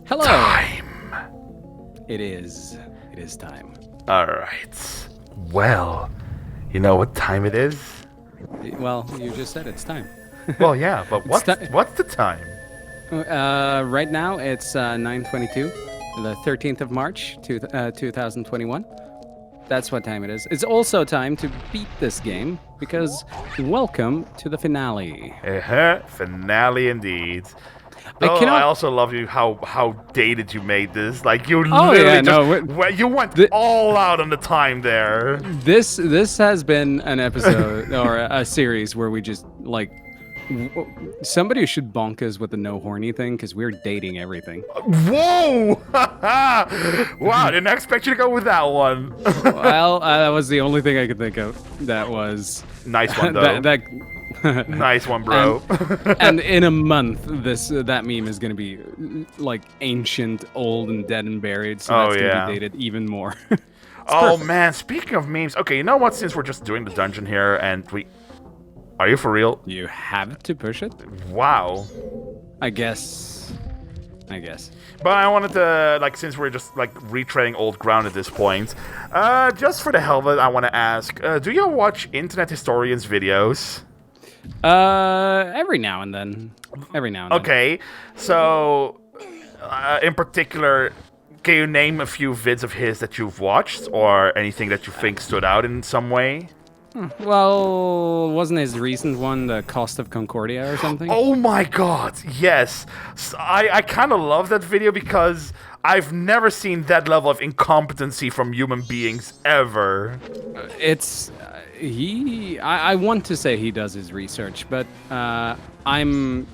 Hello. Time. It is. It is time. All right. Well, you know what time it is? Well, you just said it's time. Well, yeah, but what's ti- what's the time? Right now it's 9:22, the 13th of March, 2021. That's what time it is. It's also time to beat this game because welcome to the finale. Finale indeed. I Oh, cannot- I also love you how dated you made this. Like you Oh, literally yeah, no, you went the- all out on the time there. This has been an episode or a series where we just like somebody should bonk us with the no horny thing because we're dating everything. Whoa! Wow, didn't expect you to go with that one. Well, that was the only thing I could think of. That was Nice one though. Nice one, bro. And in a month, that meme is gonna be like ancient, old, and dead and buried. So Oh, that's gonna yeah. be dated even more. Oh perfect. man, speaking of memes, okay, you know what? Since we're just doing the dungeon here, and are you for real? You have to push it. Wow. I guess. But I wanted to, like, since we're just like retreading old ground at this point, just for the hell of it, I want to ask: do you watch internet historians' videos? Every now and then. Okay, so in particular, can you name a few vids of his that you've watched, or anything that you think stood out in some way? Well, wasn't his recent one the Cost of Concordia or something? Oh my god, yes. I kind of love that video because I've never seen that level of incompetency from human beings ever. It's I want to say he does his research, but I'm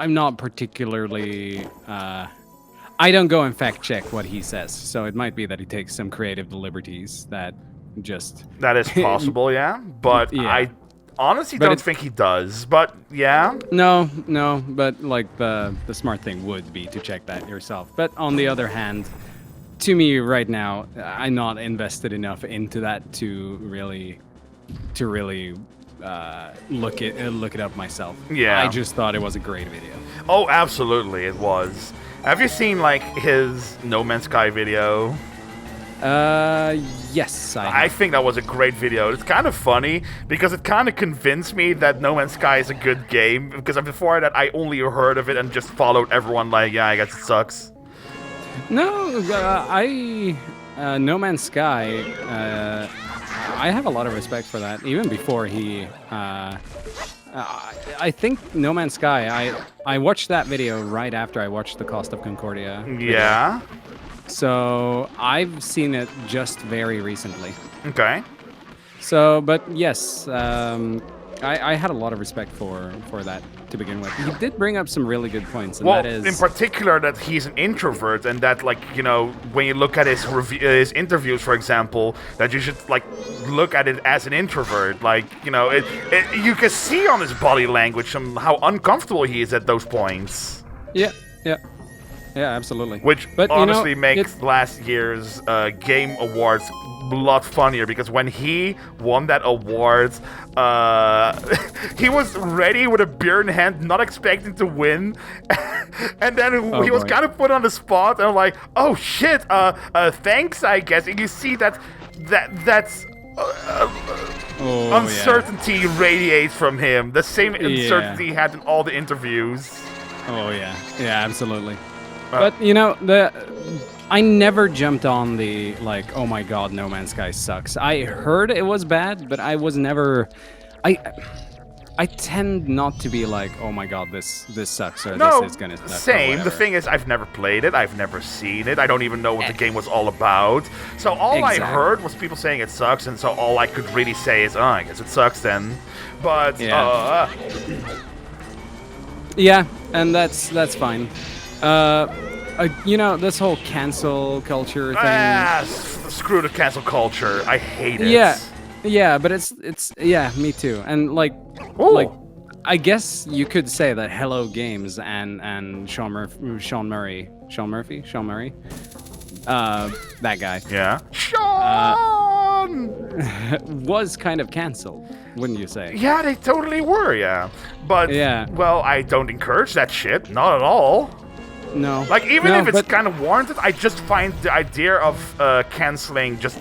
not particularly I don't go and fact check what he says, so it might be that he takes some creative liberties that just That is possible, yeah. But Yeah. I honestly But don't it's- think he does. But yeah. No, but like the smart thing would be to check that yourself. But on the other hand, to me right now, I'm not invested enough into that to really look it up myself. Yeah. I just thought it was a great video. Oh, absolutely, it was. Have you seen like his No Man's Sky video? Yes, I think that was a great video. It's kind of funny because it kind of convinced me that No Man's Sky is a good game. Because before that, I only heard of it and just followed everyone like, yeah, I guess it sucks. No, No Man's Sky. I have a lot of respect for that. Even before he, I think No Man's Sky. I watched that video right after I watched the Cost of Concordia. video. Yeah. So I've seen it just very recently. Okay. So, but yes, I had a lot of respect for that to begin with. He did bring up some really good points, and Well, that is in particular, that he's an introvert, and that, like, you know, when you look at his interviews, for example, that you should like look at it as an introvert. Like, you know, you can see on his body language how uncomfortable he is at those points. yeah, absolutely. Which But, honestly makes it's- last year's Game Awards a lot funnier because when he won that award, he was ready with a beer in hand, not expecting to win, and then he was boy. kind of put on the spot, and I'm like, oh shit, thanks, I guess. And you see that's Oh, uncertainty radiates from him, the same uncertainty he had in all the interviews. Oh yeah, absolutely. But you know, I never jumped on the like, oh my god, No Man's Sky sucks. I heard it was bad, but I was never. I tend not to be like, oh my god, this sucks or No, this is gonna suck. or same. The whatever. thing is, I've never played it. I've never seen it. I don't even know what the game was all about. So all I Exactly. heard was people saying it sucks, and so all I could really say is, oh, I guess it sucks then. But Yeah, and that's fine. You know, this whole cancel culture thing. Screw the cancel culture. I hate it. Yeah, but it's yeah, me too. And like Ooh. like I guess you could say that Hello Games and Sean Murray, that guy. Yeah. Sean everyone was kind of cancelled, wouldn't you say? Yeah, they totally were, yeah. But, well, I don't encourage that shit. Not at all. No. Like, even if it's kind of warranted, I just find the idea of canceling just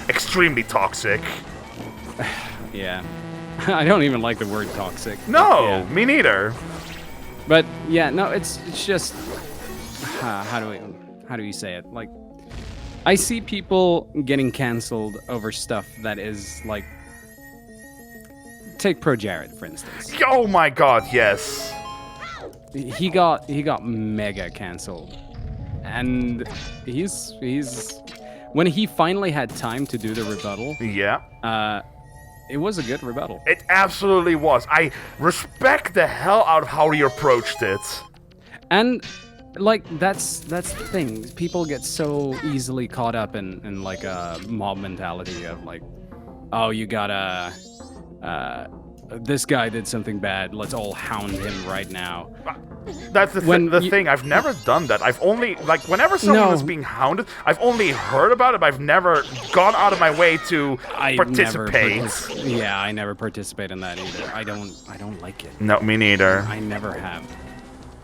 extremely toxic. Yeah. I don't even like the word toxic. No, me neither. But, yeah, no, it's just... how do you say it? Like, I see people getting cancelled over stuff that is, like... Take Pro Jared, for instance. Oh my god, yes. He got mega cancelled. And he's... When he finally had time to do the rebuttal... Yeah. It was a good rebuttal. It absolutely was. I respect the hell out of how he approached it. And... like, that's the thing. People get so easily caught up in like a mob mentality of like, oh, you gotta, this guy did something bad. Let's all hound him right now. That's the thing. I've never done that. I've only, like, whenever someone is being hounded, I've only heard about it, but I've never gone out of my way to participate. I never participate in that either. I don't like it. No, me neither. I never have.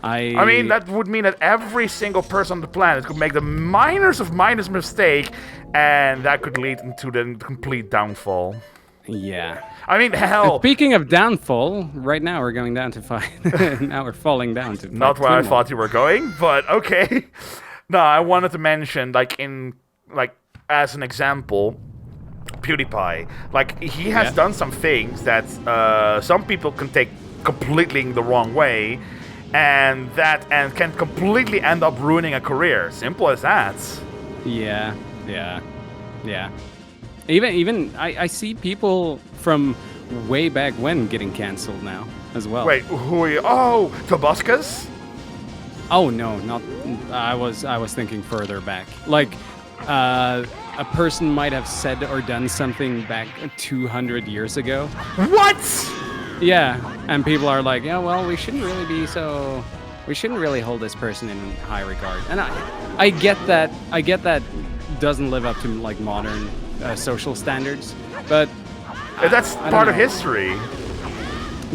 I mean, that would mean that every single person on the planet could make the minors of minus mistake, and that could lead into the complete downfall. Yeah. I mean, hell. And speaking of downfall, right now we're going down to 5. Now we're falling down to 5. Not where I thought you were going, but okay. No, I wanted to mention, like, as an example, PewDiePie. Like, he has done some things that some people can take completely the wrong way. And can completely end up ruining a career. Simple as that. Yeah. Even I see people from way back when getting cancelled now as well. Wait, who are you? Oh, Tobuscus? Oh no, not. I was thinking further back. Like, a person might have said or done something back 200 years ago. What? Yeah, and people are like, yeah, well, we shouldn't really hold this person in high regard. And I get that. I get that doesn't live up to like modern social standards, but that's part of history.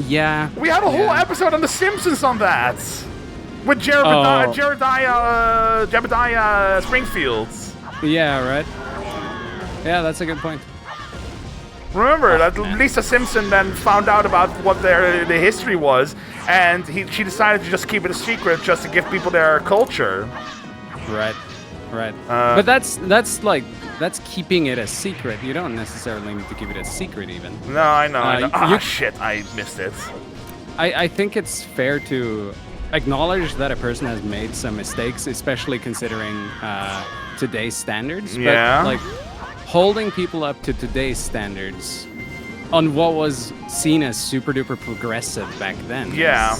Yeah. We had a whole episode on The Simpsons on that with Jebediah Springfield. Yeah, right. Yeah, that's a good point. Remember that Lisa Simpson then found out about what the history was, and she decided to just keep it a secret just to give people their culture. Right. But that's keeping it a secret. You don't necessarily need to keep it a secret even. No, I know. Shit, I missed it. I think it's fair to acknowledge that a person has made some mistakes, especially considering today's standards. Yeah. But, like, holding people up to today's standards on what was seen as super duper progressive back then. Yeah.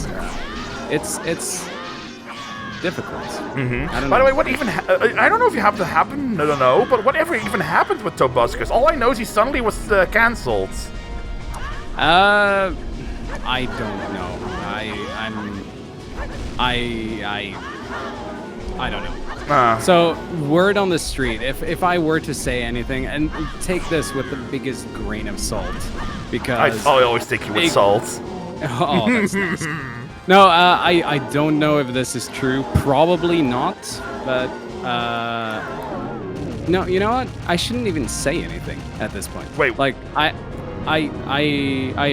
It's difficult. Mm-hmm. By the way, what even... I don't know if you have to happen, I don't know, but whatever even happened with Tobuscus? All I know is he suddenly was cancelled. I don't know. I don't know. So, word on the street, if I were to say anything, and take this with the biggest grain of salt, because... I always take you with salt. Oh, that's nice. No, I don't know if this is true. Probably not, but... no, you know what? I shouldn't even say anything at this point. Wait. Like, I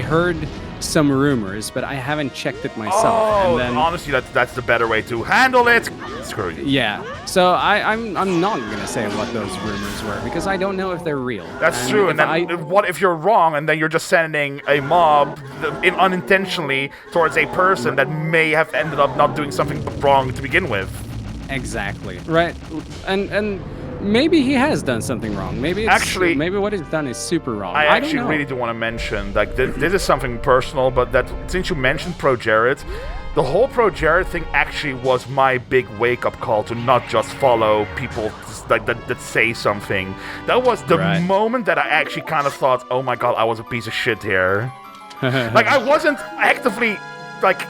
heard some rumors, but I haven't checked it myself. Oh, and then, honestly, that's the better way to handle it. Screw you. Yeah, so I'm not gonna say what those rumors were because I don't know if they're real. That's true. And then what if you're wrong and then you're just sending a mob unintentionally towards a person that may have ended up not doing something wrong to begin with? Exactly. Right. And maybe he has done something wrong. Maybe what he's done is super wrong. I actually really do want to mention, like, this is something personal, but that since you mentioned Pro Jared, the whole Pro Jared thing actually was my big wake-up call to not just follow people like that say something. That was the moment that I actually kind of thought, oh my god, I was a piece of shit here. Like, I wasn't actively like,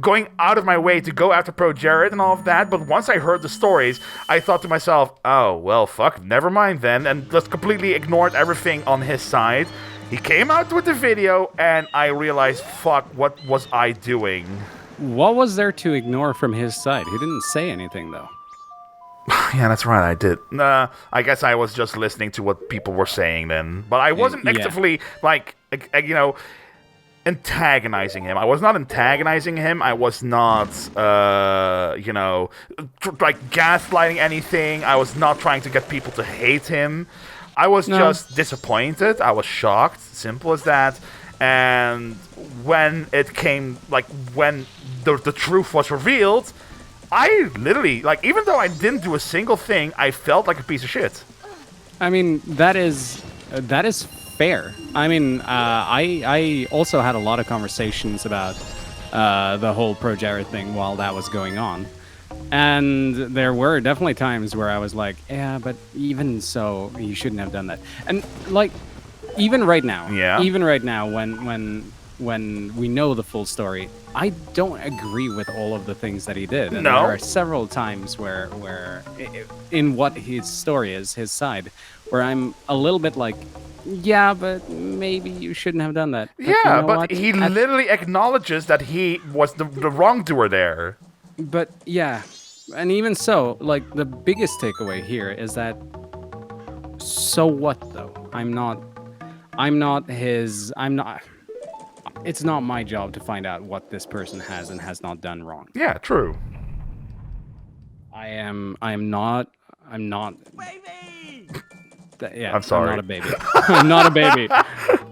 going out of my way to go after Pro Jared and all of that, but once I heard the stories, I thought to myself, oh, well, fuck, never mind then, and just completely ignored everything on his side. He came out with the video, and I realized, fuck, what was I doing? What was there to ignore from his side? He didn't say anything, though. Yeah, that's right, I did. I guess I was just listening to what people were saying then. But I wasn't actively, antagonizing him. I was not antagonizing him. I was not, gaslighting anything. I was not trying to get people to hate him. I was just disappointed. I was shocked. Simple as that. And when it came, when the truth was revealed, I literally, even though I didn't do a single thing, I felt like a piece of shit. I mean, that is fair. I mean, I also had a lot of conversations about the whole Pro Jared thing while that was going on. And there were definitely times where I was like, yeah, but even so, you shouldn't have done that. And, even right now, when we know the full story, I don't agree with all of the things that he did. And there are several times where in what his story is, his side, where I'm a little bit like, yeah, but maybe you shouldn't have done that. But he literally acknowledges that he was the wrongdoer there. But yeah, and even so, the biggest takeaway here is that, so what though? It's not my job to find out what this person has and has not done wrong. Yeah, true. I'm not. Baby! Yeah, I'm sorry. I'm not a baby. I'm not a baby.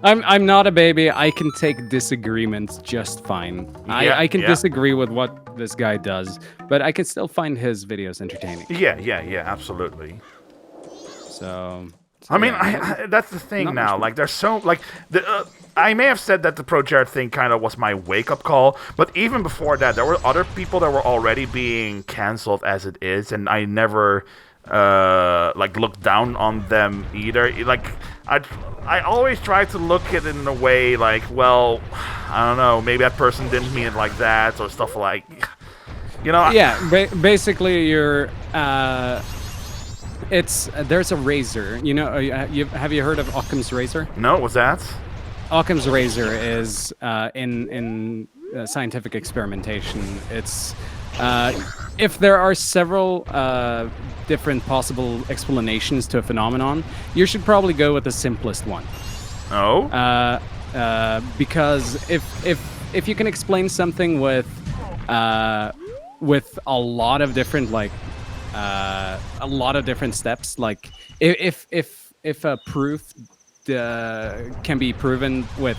I'm not a baby. I can take disagreements just fine. I can disagree with what this guy does, but I can still find his videos entertaining. Yeah, absolutely. So I mean, that's the thing now. There's so I may have said that the Pro Jared thing kind of was my wake-up call, but even before that, there were other people that were already being canceled as it is, and I never looked down on them either. I always try to look at it in a way well, I don't know, maybe that person didn't mean it like that or stuff like, Yeah, basically you're. There's a razor. Have you heard of Occam's razor? No, what's that? Occam's razor is in scientific experimentation. It's if there are several different possible explanations to a phenomenon, you should probably go with the simplest one. Oh. Because if you can explain something with a lot of different steps, if a proof can be proven with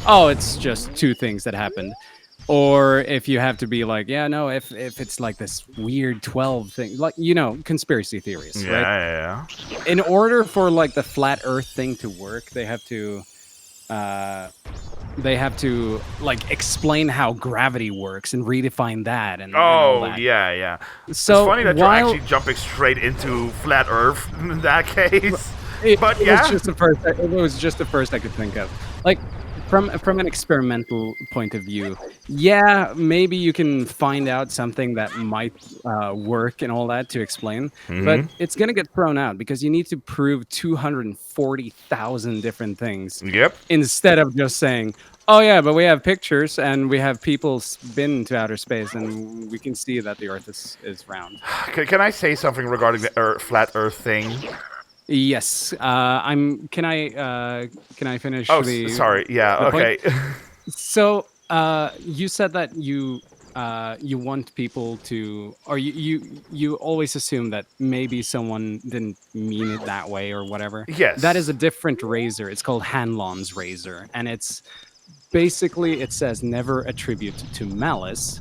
it's just two things that happened, or if you have to be if it's this weird 12 thing, conspiracy theories, right? Yeah. In order for the flat Earth thing to work, they have to explain how gravity works and redefine that and all that. Yeah. So it's funny that you're actually jumping straight into flat Earth in that case. It was just the first I could think of. From an experimental point of view, yeah, maybe you can find out something that might work and all that to explain, but it's gonna get thrown out because you need to prove 240,000 different things. Yep. Instead of just saying, oh yeah, but we have pictures and we have people been to outer space and we can see that the Earth is round. Can I say something regarding the flat Earth thing? Yes. Can I finish? Oh, sorry. Yeah. Okay. So, you said that you want people to, or you always assume that maybe someone didn't mean it that way or whatever. Yes. That is a different razor. It's called Hanlon's razor, and it's basically it says never attribute to malice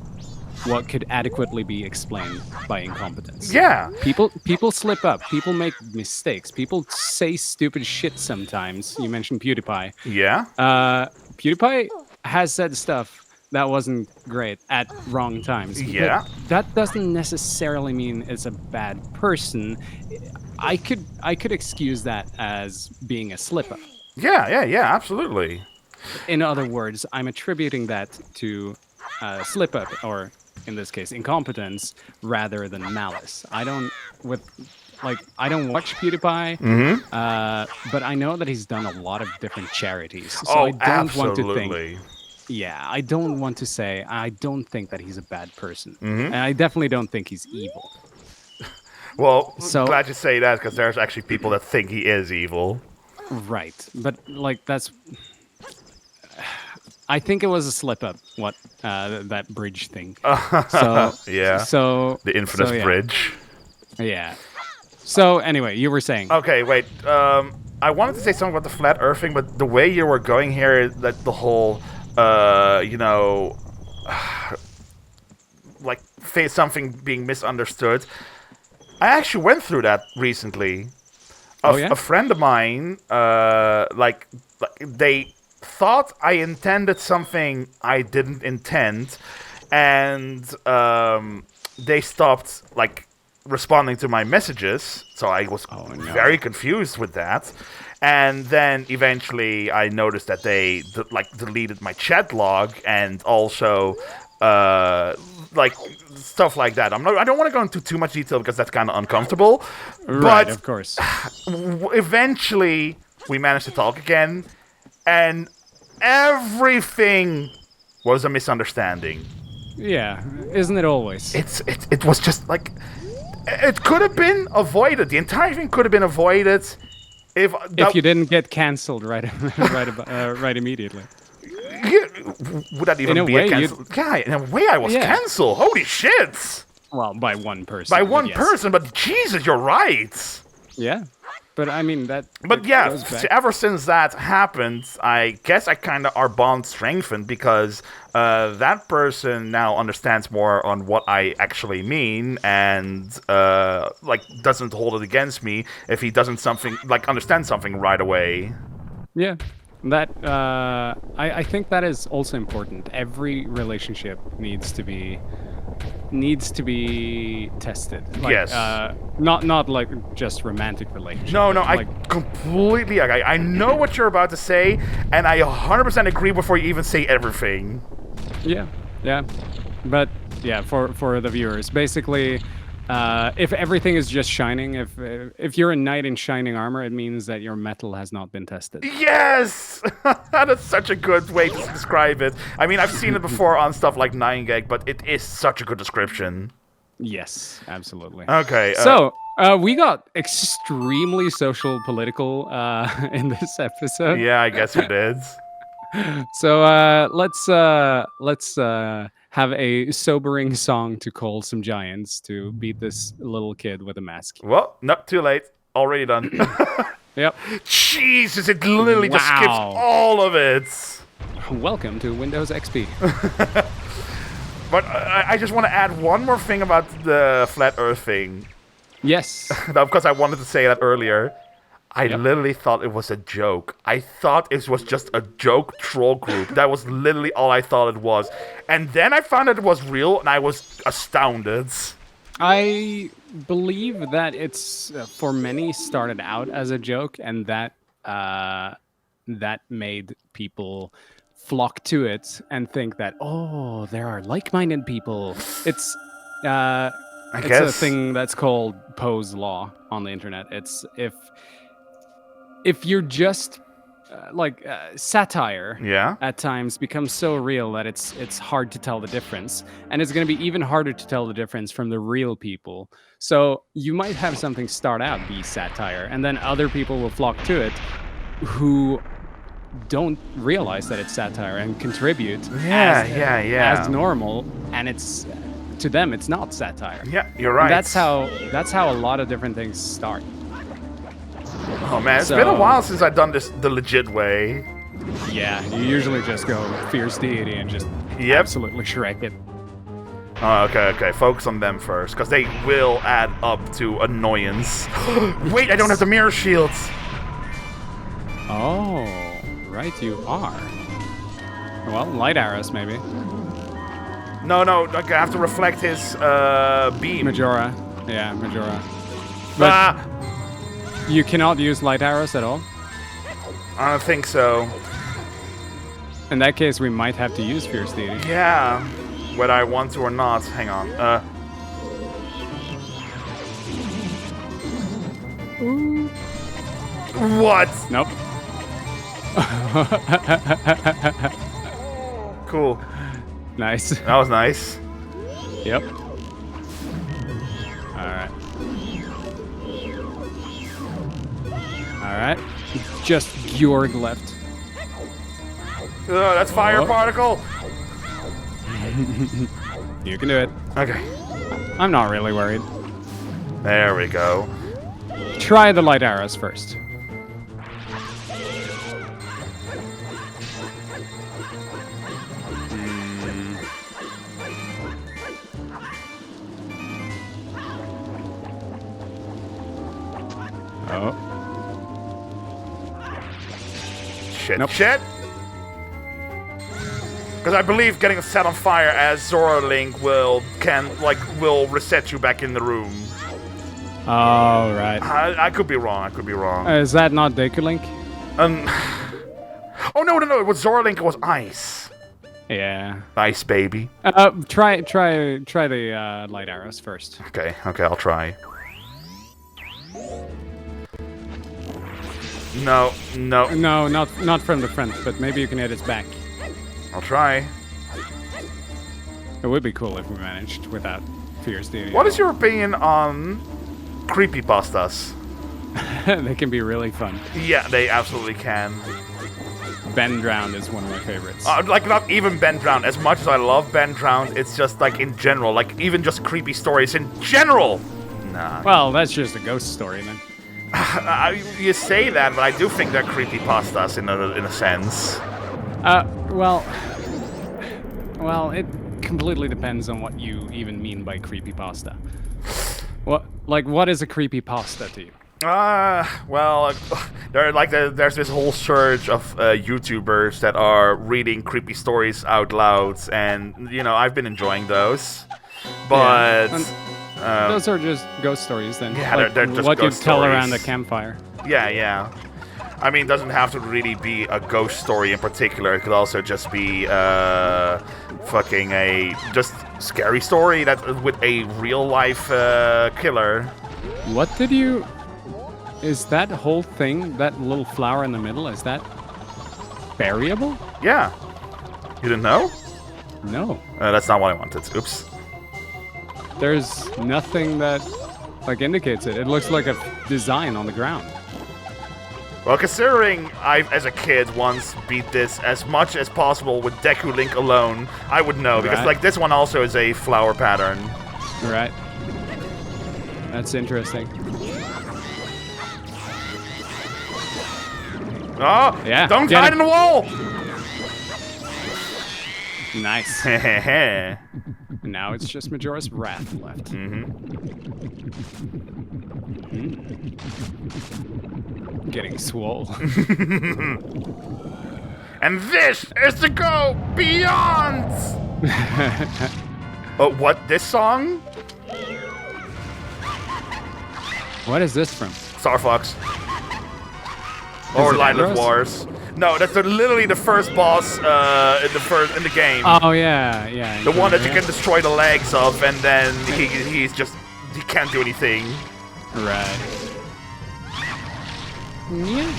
what could adequately be explained by incompetence. Yeah. People slip up. People make mistakes. People say stupid shit sometimes. You mentioned PewDiePie. Yeah. PewDiePie has said stuff that wasn't great at wrong times. Yeah. But that doesn't necessarily mean it's a bad person. I could excuse that as being a slip up. Yeah, absolutely. In other words, I'm attributing that to slip up, or in this case, incompetence, rather than malice. I don't watch PewDiePie, but I know that he's done a lot of different charities. So I Oh, don't want to think. absolutely. Yeah, I don't want to say. I don't think that he's a bad person, and I definitely don't think he's evil. Well, So glad you say that, because there's actually people that think he is evil. right, but like that's. I think it was a slip up. What that bridge thing. So Yeah. So The infamous so, yeah. bridge. Yeah. So anyway, you were saying. Okay, wait. I wanted to say something about the flat earthing, but the way you were going here, that the whole, like something being misunderstood. I actually went through that recently. A friend of mine, they thought I intended something I didn't intend, and they stopped responding to my messages. So I was very confused with that. And then eventually I noticed that they deleted my chat log, and also stuff like that. I don't want to go into too much detail because that's kind of uncomfortable. Right, but of course. Eventually we managed to talk again, and everything was a misunderstanding. Yeah, isn't it always? It was just like, it could have been avoided. The entire thing could have been avoided if you didn't get cancelled right immediately. Would that even be a cancel? Yeah, in a way I was cancelled. Holy shit! Well, by one person. By one person, but Jesus, you're right. Yeah, but I mean that. But yeah, ever since that happened, I guess our bond strengthened, because that person now understands more on what I actually mean, and doesn't hold it against me if he doesn't understand something right away. Yeah. That I think that is also important. Every relationship needs to be tested. Yes. Not like just romantic relationship. No, I completely. I know what you're about to say, and I 100% agree before you even say everything. Yeah. But yeah, for the viewers, basically. If everything is just shining, if you're a knight in shining armor, it means that your metal has not been tested. Yes! That is such a good way to describe it. I mean, I've seen it before on stuff like 9gag, but it is such a good description. Yes, absolutely. Okay. So, we got extremely social political in this episode. Yeah, I guess we did. So, let's have a sobering song to call some giants to beat this little kid with a mask. Well, not too late. Already done. Yep. Jesus, it literally just skips all of it. Welcome to Windows XP. But I just want to add one more thing about the flat Earth thing. Yes. Because I wanted to say that earlier. I literally thought it was a joke. I thought it was just a joke troll group. That was literally all I thought it was. And then I found out it was real, and I was astounded. I believe that it's, for many, started out as a joke, and that made people flock to it and think that, oh, there are like-minded people. It's a thing that's called Poe's Law on the internet. It's if you're just satire, at times becomes so real that it's hard to tell the difference, and it's going to be even harder to tell the difference from the real people. So you might have something start out be satire, and then other people will flock to it who don't realize that it's satire and contribute as normal, and it's to them it's not satire. Yeah, you're right. And that's how a lot of different things start. Oh man, it's been a while since I've done this the legit way. Yeah, you usually just go fierce deity and just absolutely Shrek it. Oh, okay. Focus on them first, because they will add up to annoyance. Wait, I don't have the mirror shields. Oh, right, you are. Well, light arrows maybe. No, I have to reflect his beam. Majora. Yeah, Majora. But you cannot use light arrows at all? I don't think so. In that case, we might have to use Fierce Deity. Yeah, whether I want to or not. Hang on. What? Nope. Cool. Nice. That was nice. Yep. Alright. Alright. Just Georg left. That's fire particle. You can do it. Okay. I'm not really worried. There we go. Try the light arrows first. Oh. Shit. Nope. Shit. Because I believe getting set on fire as Zora Link will reset you back in the room. Oh, right. I could be wrong. I could be wrong. Is that not Deku Link? Oh no! It was Zora Link. It was ice. Yeah. Ice baby. Try the light arrows first. Okay. I'll try. No. No, not from the front, but maybe you can hit its back. I'll try. It would be cool if we managed without Fierce Deity. What is your opinion on creepypastas? They can be really fun. Yeah, they absolutely can. Ben Drowned is one of my favorites. Like, not even Ben Drowned. As much as I love Ben Drowned, it's just, like, in general. Like, even just creepy stories in general. Nah. Well, that's just a ghost story, then. You say that, but I do think they're creepypastas in a sense. Well, it completely depends on what you even mean by creepypasta. What is a creepypasta to you? Well, there's this whole surge of YouTubers that are reading creepy stories out loud, and I've been enjoying those. But those are just ghost stories, then. Yeah, like they're just what you ghost tell stories. around a campfire. Yeah. I mean, it doesn't have to really be a ghost story in particular. It could also just be fucking a just scary story that with a real life killer. What did you? Is that whole thing, that little flower in the middle, is that variable? Yeah. You didn't know? No. That's not what I wanted. Oops. There's nothing that indicates it. It looks like a design on the ground. Well, considering I, as a kid, once beat this as much as possible with Deku Link alone, I would know, because this one also is a flower pattern. Right. That's interesting. Oh! Yeah. Don't hide in the wall! Nice. Now it's just Majora's Wrath left. Getting swole. And this is to go beyond! Oh, what? This song? What is this from? Star Fox. Or Lilith Wars. No, that's literally the first boss in the game. Oh yeah. The one that you can destroy the legs of, and then he can't do anything. Right. Yeah.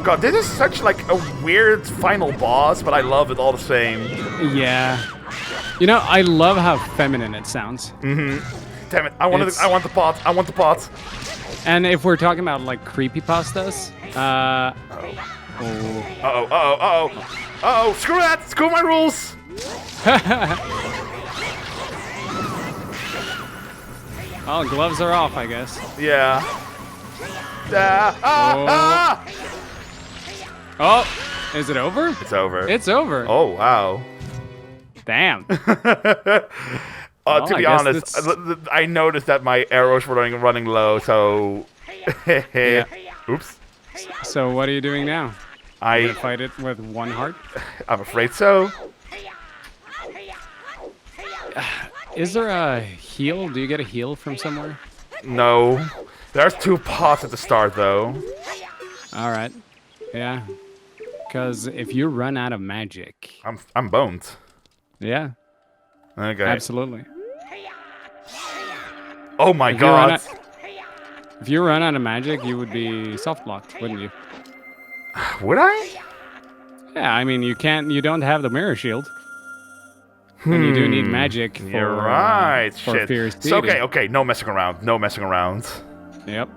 God, this is such a weird final boss, but I love it all the same. Yeah. I love how feminine it sounds. Damn it! I want the pot. I want the pot. And if we're talking about creepypastas, Uh-oh, screw that! Screw my rules! Well, gloves are off, I guess. Yeah. Oh, is it over? It's over. It's over. Oh, wow. Damn. To be honest, I noticed that my arrows were running low, so... Yeah. Oops. So what are you doing now? You gonna fight it with one heart? I'm afraid so. Is there a heal? Do you get a heal from somewhere? No. There's 2 pots at the start, though. All right. Yeah. Because if you run out of magic... I'm boned. Yeah. Okay. Absolutely. Oh my god. If you run out of magic, you would be soft locked, wouldn't you? Would I? Yeah, I mean, you don't have the mirror shield. And you do need magic for, You're right. for Shit. fierce So, deity. okay, no messing around. No messing around. Yep.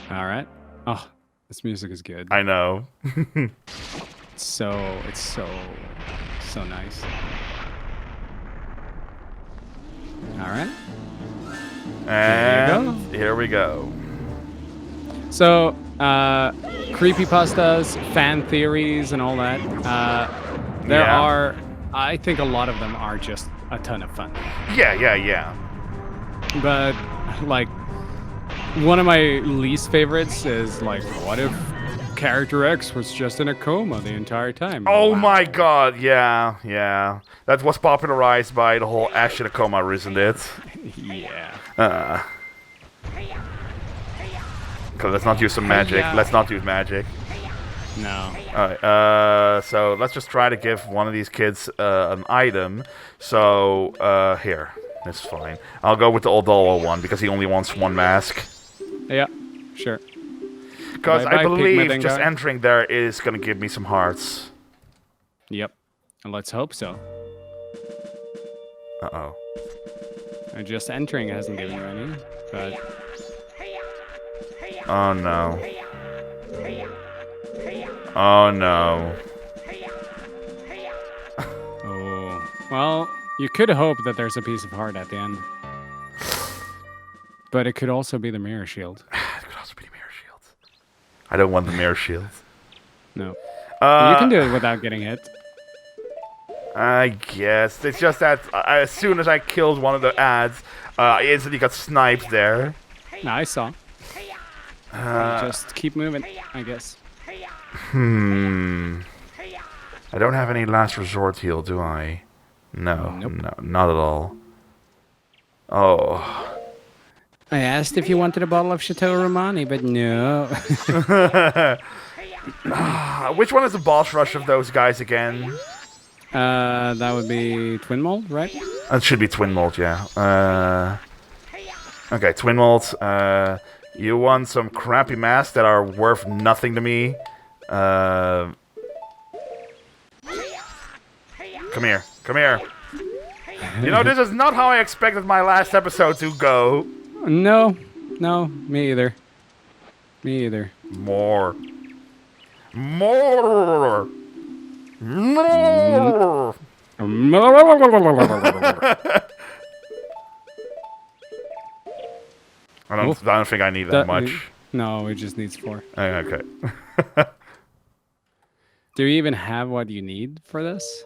All right. Oh, this music is good. I know. It's so nice. All right. And here we go. So, creepypastas, fan theories, and all that. There are, I think a lot of them are just a ton of fun. Yeah. But, like, one of my least favorites is, like, what if Character X was just in a coma the entire time? Oh my god, yeah. That was popularized by the whole Ash in a coma, isn't it? Yeah. Okay, let's not use some magic. Let's not use magic. No. Alright, so let's just try to give one of these kids an item. So, here. That's fine. I'll go with the Oldolo one, because he only wants one mask. Yeah, sure. Because I believe just entering there is going to give me some hearts. Yep. And let's hope so. Uh-oh. Just entering hasn't given you any, but... Oh no. Oh no. Oh. Well, you could hope that there's a piece of heart at the end. But it could also be the mirror shield. It could also be the mirror shield. I don't want the mirror shield. No. You can do it without getting hit. I guess. It's just that as soon as I killed one of the ads, I instantly got sniped there. No, I saw. Just keep moving, I guess. I don't have any last resort heal, do I? No, nope. No, not at all. Oh. I asked if you wanted a bottle of Chateau Romani, but no. Which one is the boss rush of those guys again? That would be Twin Mold, right? It should be Twin Mold, yeah. Okay, Twin Mold. You want some crappy masks that are worth nothing to me? Come here. Come here. You know, this is not how I expected my last episode to go. No, me either. Me either. More. I don't think I need that much. No, it just needs 4. Okay. Do you even have what you need for this?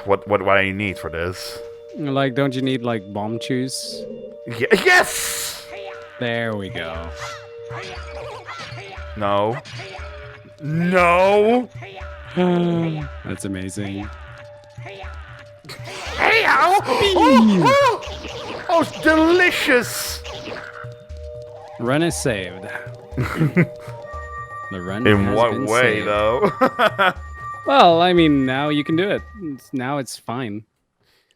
What I need for this? Like, don't you need, like, bomb chews? Yes! There we go. No. No! That's amazing. Hey, ow! Oh, it's delicious! Run is saved. The run In has what been way, saved. though? Well, I mean, now you can do it. Now it's fine.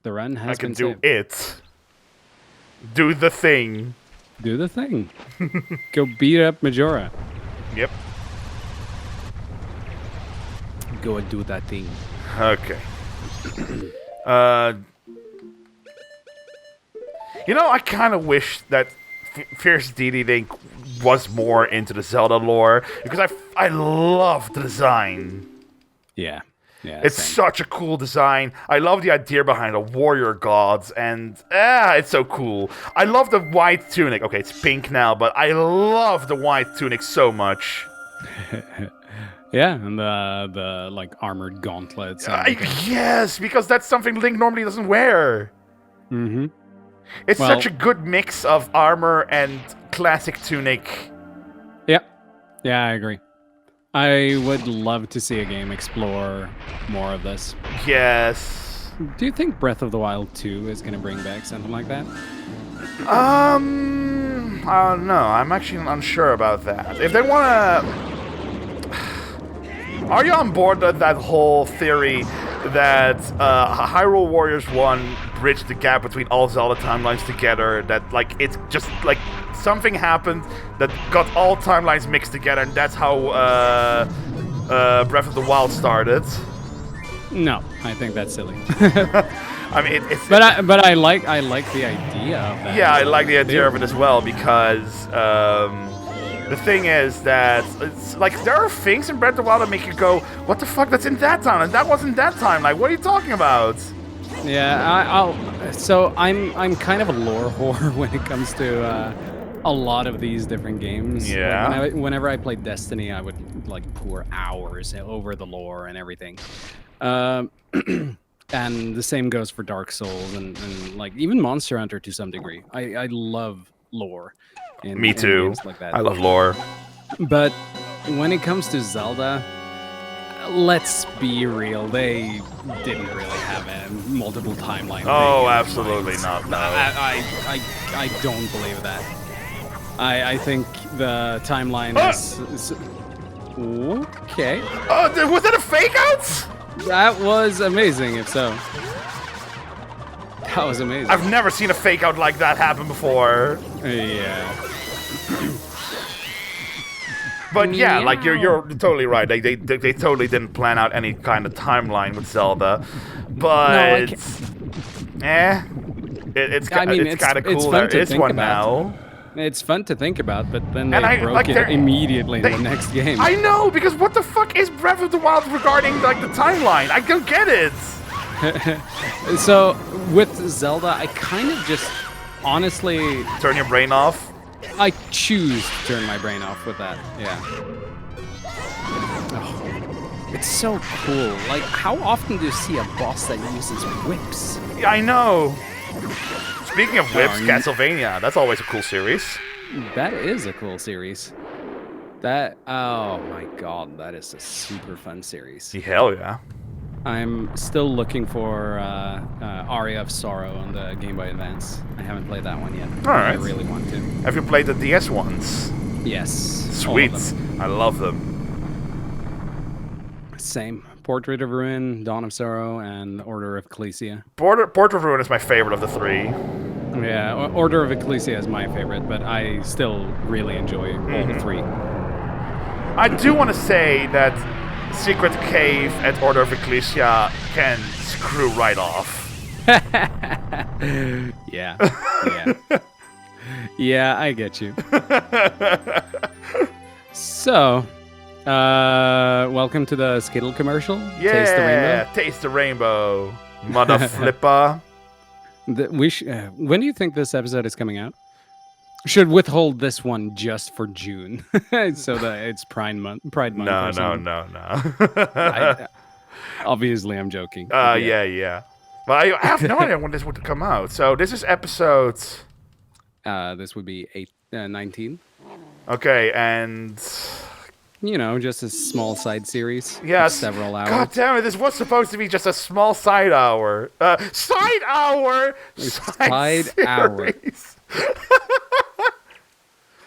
The run has been saved. I can do it. Do the thing. Do the thing. Go beat up Majora. Yep. Go and do that thing. Okay. You know, I kind of wish that Fierce Deity Link was more into the Zelda lore, because I love the design. Yeah. Yeah. It's such a cool design. I love the idea behind the warrior gods, and it's so cool. I love the white tunic. Okay, it's pink now, but I love the white tunic so much. Yeah, and the like armored gauntlets. Yes, because that's something Link normally doesn't wear. Mm-hmm. It's such a good mix of armor and classic tunic. Yeah. Yeah, I agree. I would love to see a game explore more of this. Yes. Do you think Breath of the Wild 2 is going to bring back something like that? I don't know. I'm actually unsure about that. If they want to... Are you on board with that whole theory that Hyrule Warriors 1 bridged the gap between all Zelda timelines together? That, like, it's just, like, something happened that got all timelines mixed together, and that's how Breath of the Wild started? No, I think that's silly. I mean, it's... But I like the idea of that. Yeah, I like the idea of it as well, because... the thing is that it's like there are things in Breath of the Wild that make you go, "What the fuck? That's in that time, and that wasn't that time." Like, what are you talking about? Yeah, so I'm kind of a lore whore when it comes to a lot of these different games. Yeah. Like, whenever I played Destiny, I would like pour hours over the lore and everything. And the same goes for Dark Souls and like even Monster Hunter to some degree. I love lore. Me too. Games like that. I love lore. But when it comes to Zelda, let's be real. They didn't really have a multiple timeline. Oh, absolutely not. No. I don't believe that. I think the timeline is okay. Oh, was that a fake out? That was amazing. If so, that was amazing. I've never seen a fake out like that happen before. Yeah. But yeah, like you're totally right. They totally didn't plan out any kind of timeline with Zelda. But it's kind of cool. There is one now. It's fun to think about, but then they broke it immediately in the next game. I know, because what the fuck is Breath of the Wild regarding like the timeline? I don't get it. So with Zelda, I kind of just honestly turn your brain off. I choose to turn my brain off with that. Yeah. Oh, it's so cool. Like, how often do you see a boss that uses whips? Yeah, I know. Speaking of whips, Castlevania. That's always a cool series. That is a cool series. Oh my god, that is a super fun series. Hell yeah. I'm still looking for Aria of Sorrow on the Game Boy Advance. I haven't played that one yet. All right. I really want to. Have you played the DS ones? Yes. Sweet. I love them. Same. Portrait of Ruin, Dawn of Sorrow, and Order of Ecclesia. Portrait of Ruin is my favorite of the three. Yeah, Order of Ecclesia is my favorite, but I still really enjoy all three. I do want to say that Secret Cave and Order of Ecclesia can screw right off. Yeah. Yeah, I get you. So, welcome to the Skittle commercial. Yeah, Taste the Rainbow. Taste the Rainbow, mother flipper. When do you think this episode is coming out? Should withhold this one just for June, so that it's Pride Month. No. Obviously, I'm joking. Yeah. Well, I have no idea when this would come out. So this is episode. This would be 19. Okay, and just a small side series. Yeah, several hours. God damn it! This was supposed to be just a small side hour. Side hour. Side hour.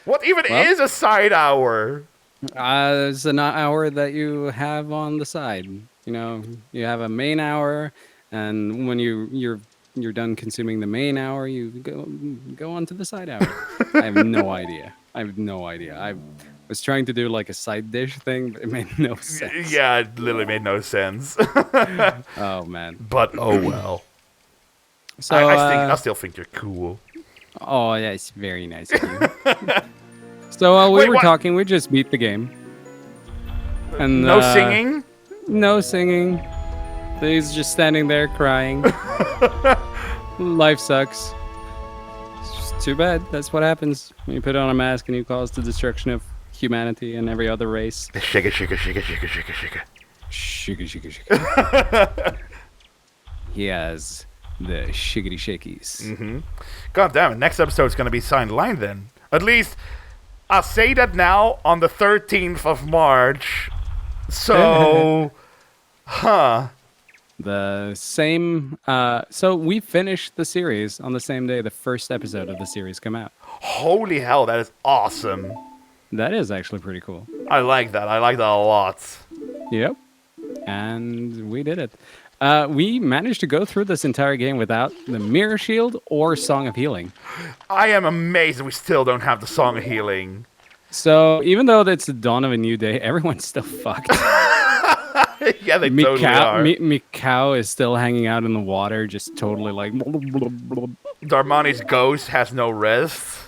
What even is a side hour? It's an hour that you have on the side. You have a main hour, and when you're done consuming the main hour, you go on to the side hour. I have no idea. I was trying to do like a side dish thing, but it made no sense. Yeah, it literally made no sense. Oh man. But oh well. So I still think you're cool. Oh yeah, it's very nice of you. So while we were talking, we just beat the game. And no singing? No singing. He's just standing there crying. Life sucks. It's just too bad. That's what happens when you put on a mask and you cause the destruction of humanity and every other race. Shake it. He has the shiggity shakies. Mm-hmm. God damn it. Next episode is going to be Signed Line then. At least, I'll say that now on the 13th of March. So, The same... so we finished the series on the same day the first episode of the series came out. Holy hell, that is awesome. That is actually pretty cool. I like that. I like that a lot. Yep. And we did it. We managed to go through this entire game without the Mirror Shield or Song of Healing. I am amazed that we still don't have the Song of Healing. So even though it's the dawn of a new day, everyone's still fucked. Yeah, they totally are. Mikau is still hanging out in the water, just totally like... Darmani's ghost has no rest.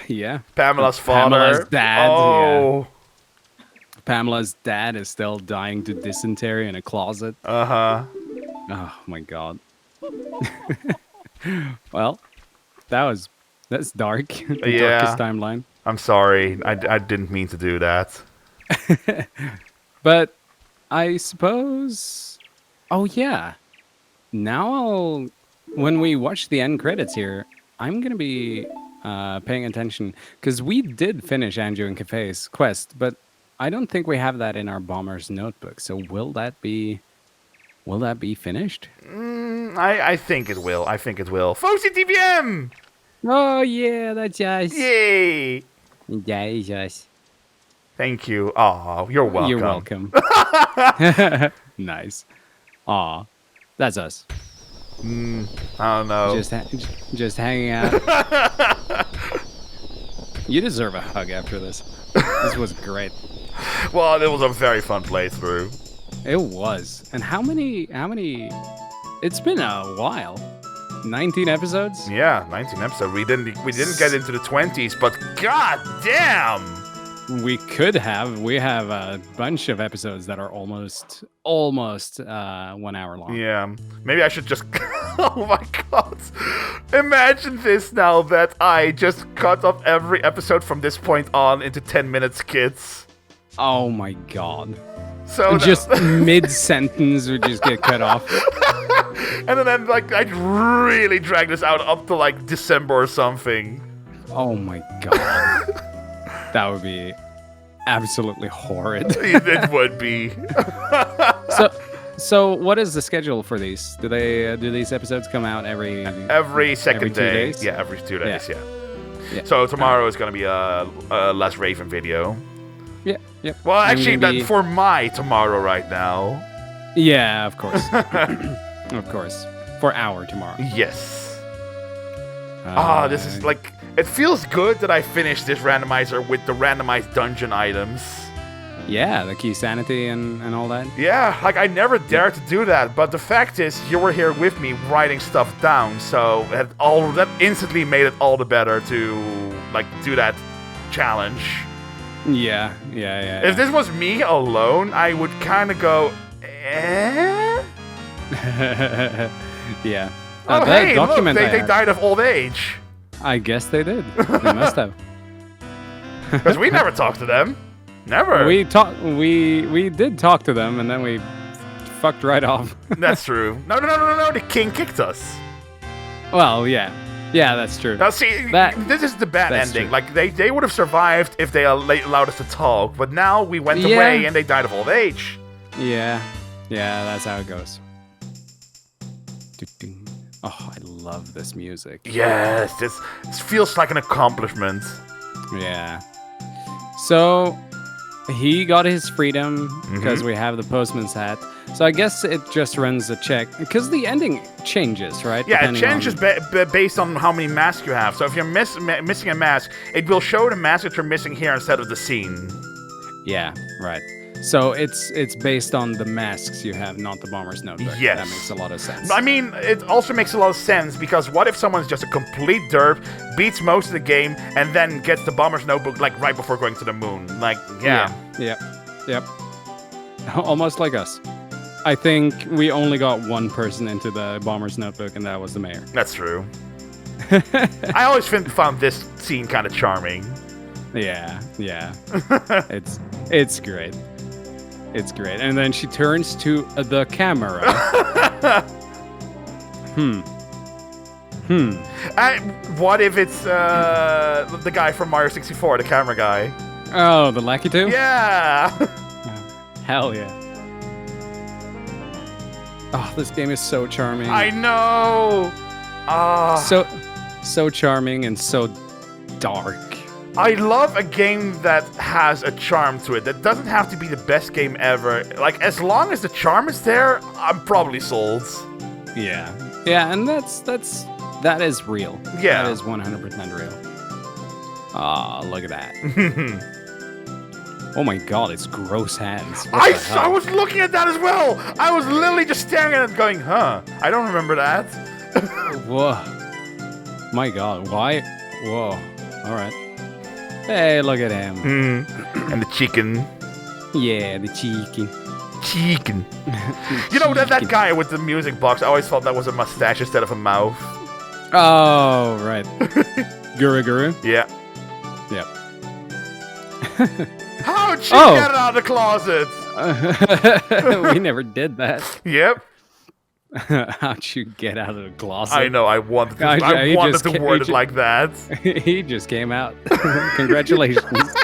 Yeah. Pamela's father. Pamela's dad. Oh. Yeah. Pamela's dad is still dying to dysentery in a closet. Uh-huh. Oh my god. Well, that's dark. The Yeah. darkest timeline. I'm sorry. I didn't mean to do that. But I suppose... Oh yeah. Now when we watch the end credits here, I'm going to be paying attention. Because we did finish Anju and Cafe's quest, but I don't think we have that in our Bomber's Notebook. So will that be finished? I think it will. I think it will. Focie TBM! Oh yeah, that's us. Yay! That is us. Thank you. Aw, you're welcome. You're welcome. Nice. Aw, that's us. I don't know. Just hanging out. You deserve a hug after this. This was great. Well, it was a very fun playthrough. It was. And how many... It's been a while. 19 episodes? Yeah, 19 episodes. We didn't get into the 20s, but god damn! We could have. We have a bunch of episodes that are almost 1 hour long. Yeah. Maybe I should just... Oh my god. Imagine this now that I just cut off every episode from this point on into 10-minute skits. Oh my god. So just mid-sentence would just get cut off. And then like I'd really drag this out up to like December or something. Oh my god. That would be absolutely horrid. It would be. So what is the schedule for these? Do these episodes come out every second day? 2 days? Yeah, every 2 days. Yeah. Yeah. So tomorrow is gonna be a Last Raven video. Yeah. Yep. Well, actually, that's for my tomorrow right now. Yeah, of course. Of course. For our tomorrow. Yes. This is like... It feels good that I finished this randomizer with the randomized dungeon items. Yeah, the key sanity and all that. Yeah, like I never dared to do that, but the fact is, you were here with me writing stuff down, so that instantly made it all the better to like do that challenge. Yeah. If this was me alone, I would kind of go, eh? Yeah. Oh, hey, look, they died of old age. I guess they did. They must have. Because we never talked to them. Never. We did talk to them, and then we fucked right off. That's true. No. The king kicked us. Well, yeah. Yeah, that's true. Now, see, this is the bad ending. True. Like, they would have survived if they allowed us to talk, but now we went away and they died of old age. Yeah, that's how it goes. Oh, I love this music. Yes, this feels like an accomplishment. Yeah. So, he got his freedom because we have the postman's hat. So I guess it just runs a check. Because the ending changes, right? Yeah, it changes based on how many masks you have. So if you're missing a mask, it will show the mask that you're missing here instead of the scene. Yeah, right. So it's based on the masks you have, not the Bomber's Notebook. Yes. That makes a lot of sense. I mean, it also makes a lot of sense, because what if someone's just a complete derp, beats most of the game, and then gets the Bomber's Notebook, like, right before going to the moon? Like, yeah. Yep. Almost like us. I think we only got one person into the Bomber's Notebook, and that was the mayor. That's true. I always found this scene kind of charming. Yeah. It's great. It's great. And then she turns to the camera. What if it's the guy from Mario 64, the camera guy? Oh, the Lackey 2? Yeah! Hell yeah. Oh, this game is so charming. I know! so charming and so dark. I love a game that has a charm to it. That doesn't have to be the best game ever. Like, as long as the charm is there, I'm probably sold. Yeah, and that is real. Yeah. That is 100% real. Ah, look at that. Oh my god, it's gross hands. I was looking at that as well. I was literally just staring at it going, huh, I don't remember that. Whoa. My god, why? Whoa. Alright. Hey, look at him. And the chicken. Yeah, the chicken. Chicken. You know, that guy with the music box, I always thought that was a mustache instead of a mouth. Oh, right. Guru? Yeah. Yep. How'd you get it out of the closet? We never did that. Yep. How'd you get out of the closet? I know, I wanted to word it like that. He just came out. Congratulations.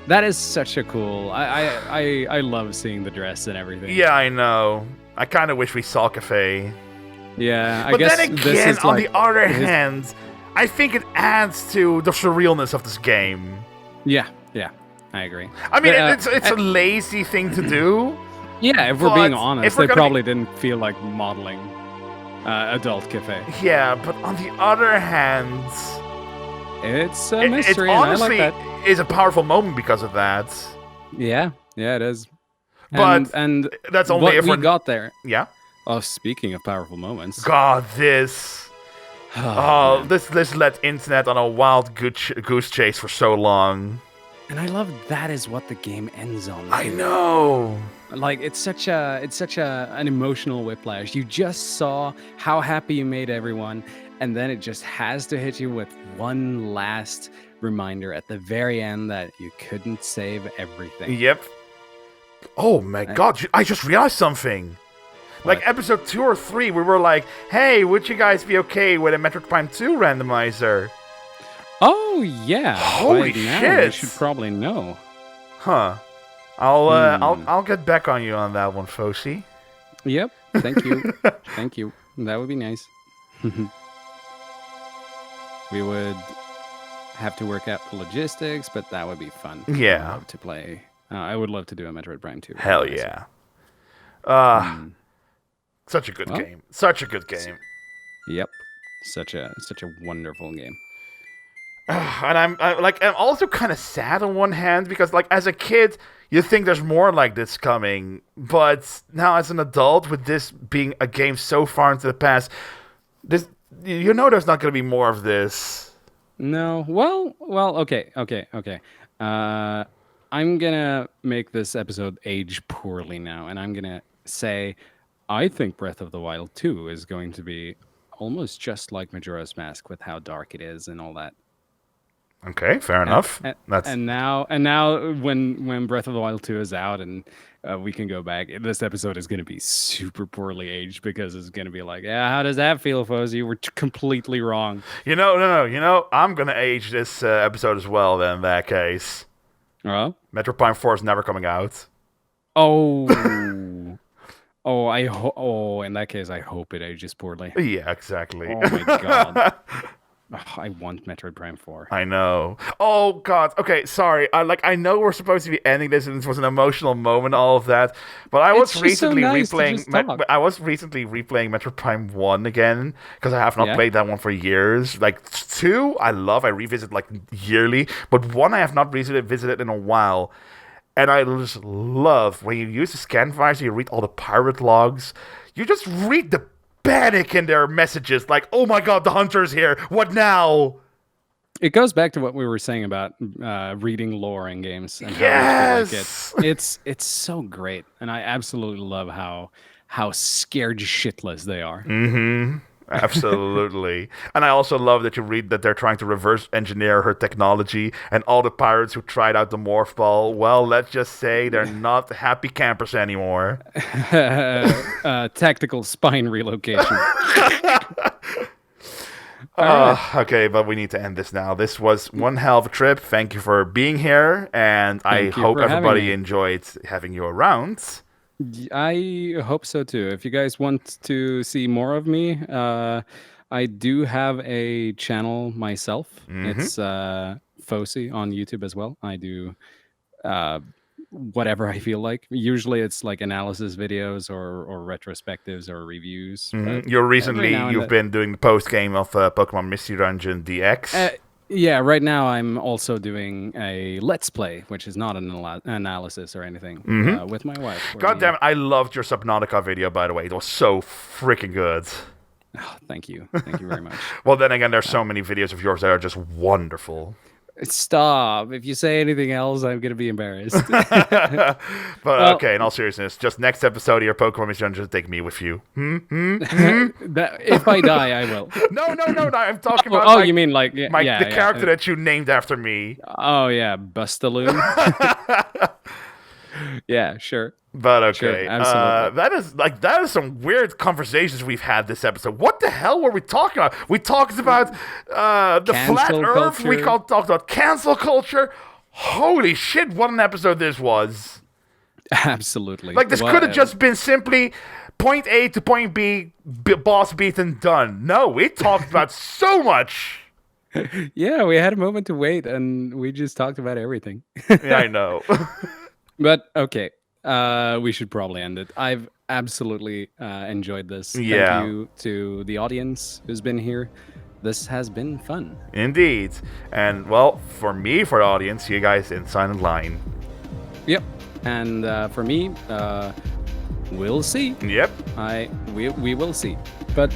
That is such a cool. I love seeing the dress and everything. Yeah, I know. I kind of wish we saw Cafe. Yeah, but then again, on the other hand, I think it adds to the surrealness of this game. Yeah, I agree. I mean, it's a lazy thing to do. Yeah, if we're being honest, they probably didn't feel like modeling adult Cafe. Yeah, but on the other hand, it's a mystery. It honestly and I like that. is a powerful moment because of that. Yeah, it is. But and that's only if we got there. Yeah. Oh, speaking of powerful moments. God, this. This led internet on a wild goose chase for so long. And I love that is what the game ends on. I know. Like it's such an emotional whiplash. You just saw how happy you made everyone, and then it just has to hit you with one last reminder at the very end that you couldn't save everything. Yep. Oh my god, I just realized something. What? Like episode 2 or 3, we were like, hey, would you guys be okay with a Metroid Prime 2 randomizer? Oh, yeah. Holy shit. You should probably know. Huh. I'll get back on you on that one, Focie. Yep. Thank you. Thank you. That would be nice. We would have to work out the logistics, but that would be fun. Yeah. I would love to play. I would love to do a Metroid Prime 2. Hell yeah. Such a good game. Such a good game. Yep. Such a wonderful game. And I'm also kind of sad on one hand because, like, as a kid, you think there's more like this coming, but now as an adult, with this being a game so far into the past, there's not going to be more of this. No. Well. Okay. I'm gonna make this episode age poorly now, and I'm gonna say, I think Breath of the Wild 2 is going to be almost just like Majora's Mask with how dark it is and all that. Okay, fair enough. And now when Breath of the Wild 2 is out and we can go back, this episode is going to be super poorly aged because it's going to be like, yeah, how does that feel, Fozie? We're completely wrong. No. I'm going to age this episode as well then in that case. Metroid Prime 4 is never coming out. Oh. In that case, I hope it ages poorly. Yeah, exactly. Oh my god. I want Metroid Prime 4. I know. Oh god. Okay, sorry. I know we're supposed to be ending this, and this was an emotional moment, all of that. But I was recently replaying Metroid Prime 1 again because I have not played that one for years. Like 2, I revisit like yearly, but 1 I have not visited in a while. And I just love when you use the scan visor, you read all the pirate logs. You just read the panic in their messages, like, "Oh my god, the hunter's here! What now?" It goes back to what we were saying about reading lore in games. And yes, how it's so great, and I absolutely love how scared shitless they are. Mm-hmm. Absolutely. And I also love that you read that they're trying to reverse engineer her technology, and all the pirates who tried out the morph ball, well, let's just say they're not happy campers anymore. Tactical spine relocation. Okay, but we need to end this now. This was one hell of a trip. Thank you for being here, and I hope everybody enjoyed having you around. I hope so too. If you guys want to see more of me, I do have a channel myself. It's Focie on YouTube as well. I do uh, whatever I feel like. Usually it's like analysis videos or retrospectives or reviews. But every now and You've then. been doing the post game of Pokemon Mystery Dungeon DX. Yeah, right now I'm also doing a Let's Play, which is not an analysis or anything, with my wife. God damn it, I loved your Subnautica video, by the way. It was so freaking good. Oh, thank you. Thank you very much. Well, then again, there's so many videos of yours that are just wonderful. Stop. If you say anything else, I'm going to be embarrassed. But okay, in all seriousness, just next episode of your Pokemon Mystery Dungeon, take me with you. If I die, I will. No, I'm talking about... Oh, you mean like... the character that you named after me. Oh, yeah, Bustaloon. Yeah, sure. But okay, sure, absolutely. that is some weird conversations we've had this episode. What the hell were we talking about? We talked about the flat Earth. We talked about cancel culture. Holy shit! What an episode this was. Absolutely. Like this could have just been simply point A to point B, boss beaten, done. No, we talked about so much. Yeah, we had a moment to wait, and we just talked about everything. Yeah, I know. But okay. We should probably end it. I've absolutely enjoyed this. Yeah. Thank you to the audience who's been here. This has been fun. Indeed. And, well, for the audience, you guys in silent line. Yep. And for me, we'll see. Yep. We will see. But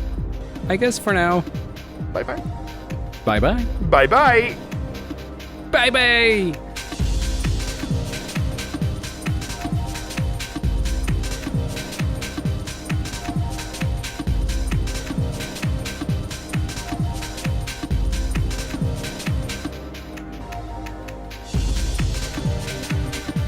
I guess for now... Bye-bye. Bye-bye. Bye-bye. Bye-bye.